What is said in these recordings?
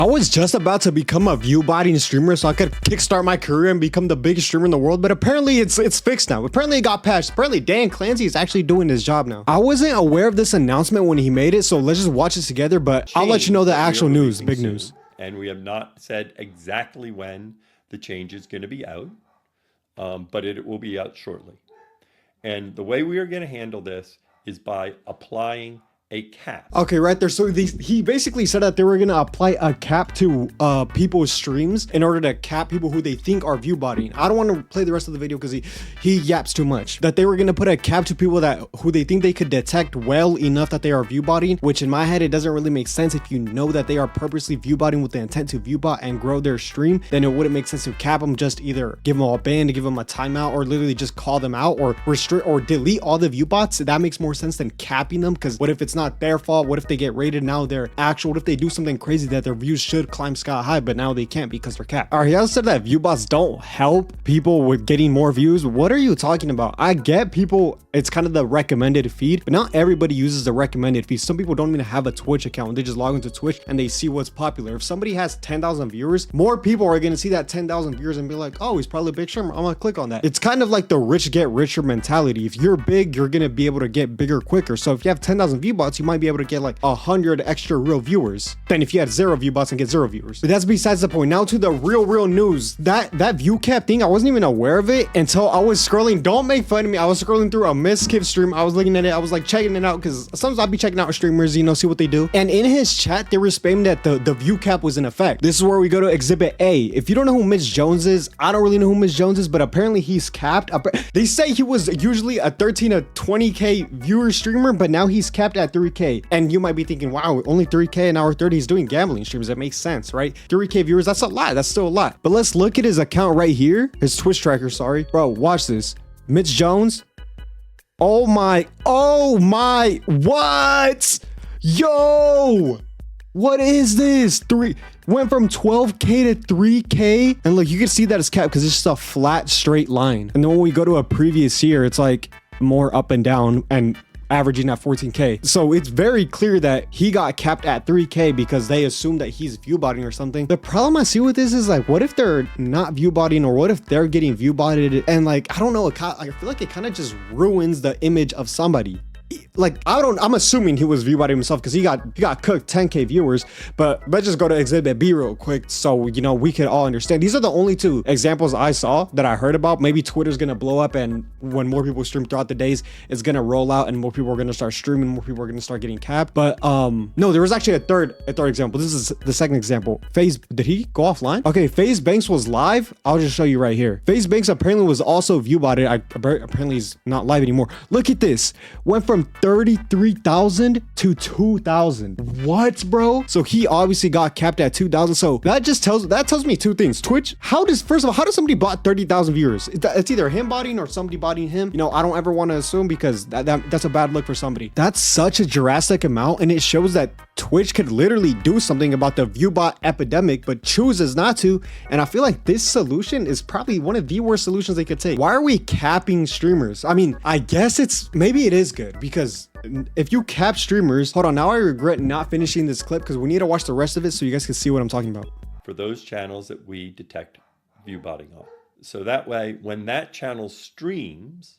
I was just about to become a Viewbotting streamer so I could kickstart my career and become the biggest streamer in the world, but apparently it's fixed now. Apparently it got patched. Apparently Dan Clancy is actually doing his job now. I wasn't aware of this announcement when he made it, so let's just watch it together, but I'll let you know the actual news, big news. And we have not said exactly when the change is going to be out, but it will be out shortly. And the way we are going to handle this is by applying a cap. Okay, right there. So he basically said that they were gonna apply a cap to people's streams in order to cap people who they think are viewbotting. I don't want to play the rest of the video because he yaps too much. That they were gonna put a cap to people who they think they could detect well enough that they are viewbotting, which in my head it doesn't really make sense. If you know that they are purposely viewbotting with the intent to viewbot and grow their stream, then it wouldn't make sense to cap them. Just either give them a ban, to give them a timeout, or literally just call them out or restrict or delete all the viewbots. That makes more sense than capping them, because what if it's not their fault? What if they get rated now they're actual? What if they do something crazy that their views should climb sky high, but now they can't because they're capped? All right, he also said that viewbots don't help people with getting more views. What are you talking about? I get people, it's kind of the recommended feed, but not everybody uses the recommended feed. Some people don't even have a Twitch account. They just log into Twitch and they see what's popular. If somebody has 10,000 viewers, more people are going to see that 10,000 viewers and be like, oh, he's probably a big streamer, I'm gonna click on that. It's kind of like the rich get richer mentality. If you're big, you're gonna be able to get bigger quicker. So if you have 10,000 viewbots, you might be able to get like 100 extra real viewers than if you had 0 viewbots and get 0 viewers. But that's besides the point. Now to the real news. That view cap thing, I wasn't even aware of it until I was scrolling. Don't make fun of me. I was scrolling through a Miskiv stream. I was looking at it. I was like checking it out because sometimes I'll be checking out streamers, you know, see what they do. And in his chat, they were spamming that the view cap was in effect. This is where we go to Exhibit A. If you don't know who Mitch Jones is, I don't really know who Mitch Jones is, but apparently he's capped. They say he was usually a 13 to 20k viewer streamer, but now he's capped at 3k. And you might be thinking, wow, only 3k an hour 30, he's doing gambling streams. That makes sense, right? 3k viewers, that's a lot. That's still a lot. But let's look at his account right here, his Twitch tracker, sorry. Bro, watch this. Mitch Jones. Oh my, what? Yo, what is this? Went from 12k to 3k. And look, you can see that it's capped because it's just a flat straight line. And then when we go to a previous year, it's like more up and down and averaging at 14k. So it's very clear that he got capped at 3k because they assume that he's viewbotting or something. The problem I see with this is like, what if they're not viewbotting, or what if they're getting viewbotted? And like, I don't know, I feel like it kind of just ruins the image of somebody. Like, I'm assuming he was viewbotting himself because he got cooked 10k viewers. But let's just go to Exhibit B real quick so you know we can all understand. These are the only 2 examples I saw that I heard about. Maybe Twitter's gonna blow up, and when more people stream throughout the days, it's gonna roll out and more people are gonna start streaming, more people are gonna start getting capped. But no, there was actually a third example. This is the second example. Did he go offline? Okay, FaZe Banks was live. I'll just show you right here. FaZe Banks apparently was also viewbotted. Apparently he's not live anymore. Look at this. Went from 33,000 to 2,000. What, bro? So he obviously got capped at 2,000. So that tells me 2 things. Twitch, first of all, how does somebody bot 30,000 viewers? It's either him botting or somebody botting him. You know, I don't ever want to assume because that's a bad look for somebody. That's such a drastic amount, and it shows that Twitch could literally do something about the viewbot epidemic, but chooses not to. And I feel like this solution is probably one of the worst solutions they could take. Why are we capping streamers? I mean, I guess maybe it is good, because if you cap streamers, hold on, now I regret not finishing this clip because we need to watch the rest of it so you guys can see what I'm talking about. For those channels that we detect viewbotting on. So that way, when that channel streams,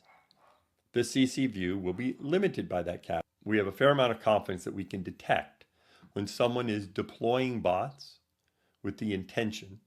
the CC view will be limited by that cap. We have a fair amount of confidence that we can detect when someone is deploying bots with the intention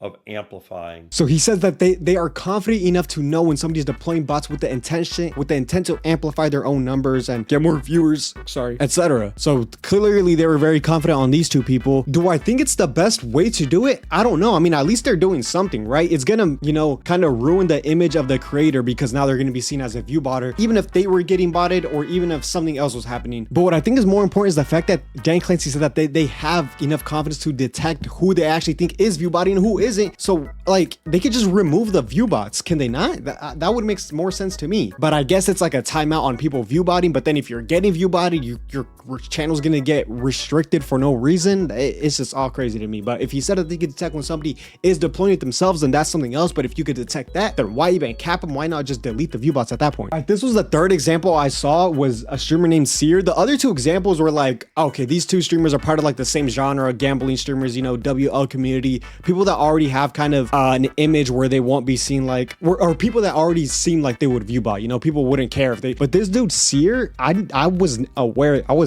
of amplifying. So he says that they are confident enough to know when somebody's deploying bots with the intent to amplify their own numbers and get more viewers, etc. So clearly they were very confident on these 2 people. Do I think it's the best way to do it? I don't know. I mean, at least they're doing something, right? It's gonna, you know, kind of ruin the image of the creator because now they're gonna be seen as a viewbotter, even if they were getting botted or even if something else was happening. But what I think is more important is the fact that Dan Clancy said that they have enough confidence to detect who they actually think is viewbotting and who is isn't. So like they could just remove the view bots, can they not? That would make more sense to me. But I guess it's like a timeout on people view botting. But then if you're getting view botted, your channel's gonna get restricted for no reason. It's just all crazy to me. But if you said that they could detect when somebody is deploying it themselves, then that's something else. But if you could detect that, then why even cap them? Why not just delete the view bots at that point? All right, this was the third example I saw, was a streamer named Seer. The other two examples were like, okay, these two streamers are part of like the same genre, gambling streamers, you know, WL community, people that already have kind of an image where they won't be seen like, or people that already seem like they would view bot, you know, people wouldn't care if they, but this dude Seer, I was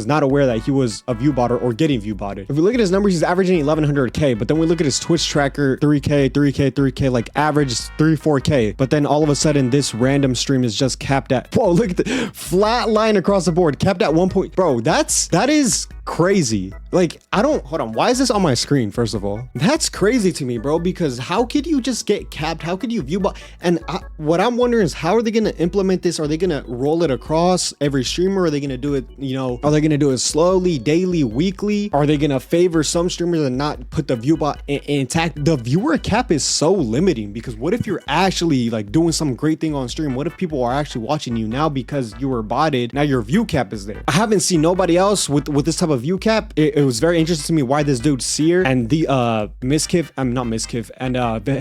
not aware that he was a view botter or getting view botted. If we look at his numbers, he's averaging 1100k, but then we look at his Twitch tracker, 3k, like average 4k, but then all of a sudden this random stream is just capped at, whoa, look at the flat line across the board, capped at 1 point. Bro, that is crazy. Like, hold on, why is this on my screen? First of all, that's crazy to me, bro, because how could you just get capped? How could you view bot? And what I'm wondering is, how are they going to implement this? Are they going to roll it across every streamer? Are they going to do it, you know, are they going to do it slowly, daily, weekly? Are they going to favor some streamers and not put the view bot intact? The viewer cap is so limiting, because what if you're actually like doing some great thing on stream? What if people are actually watching you now because you were botted? Now your view cap is there. I haven't seen nobody else with this type of view cap. It was very interesting to me why this dude Seer and the Miskiff, not Miskiff, and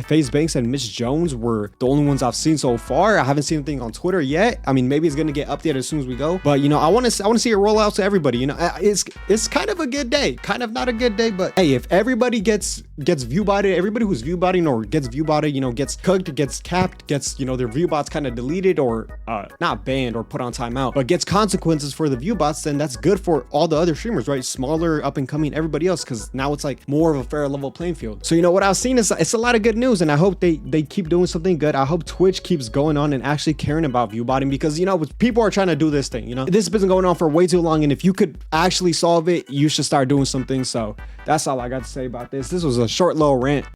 FaZe Banks and Miss Jones were the only ones I've seen so far. I haven't seen anything on Twitter yet. I mean, maybe it's gonna get updated as soon as we go, but you know, I want to see it roll out to everybody. You know, it's kind of a good day, kind of not a good day, but hey, if everybody gets view botted, everybody who's view botting or gets view botted, you know, gets cooked, gets capped, gets, you know, their view bots kind of deleted or not banned or put on timeout, but gets consequences for the view bots, then that's good for all the other streamers, right? Smaller, up and coming, everybody else, because now it's like more of a fair level playing field. So you know what I've seen is it's a lot of good news, and I hope they keep doing something good. I hope Twitch keeps going on and actually caring about view botting, because you know people are trying to do this thing. You know, this has been going on for way too long, and if you could actually solve it, you should start doing something. So that's all I got to say about this. This was a short little rant.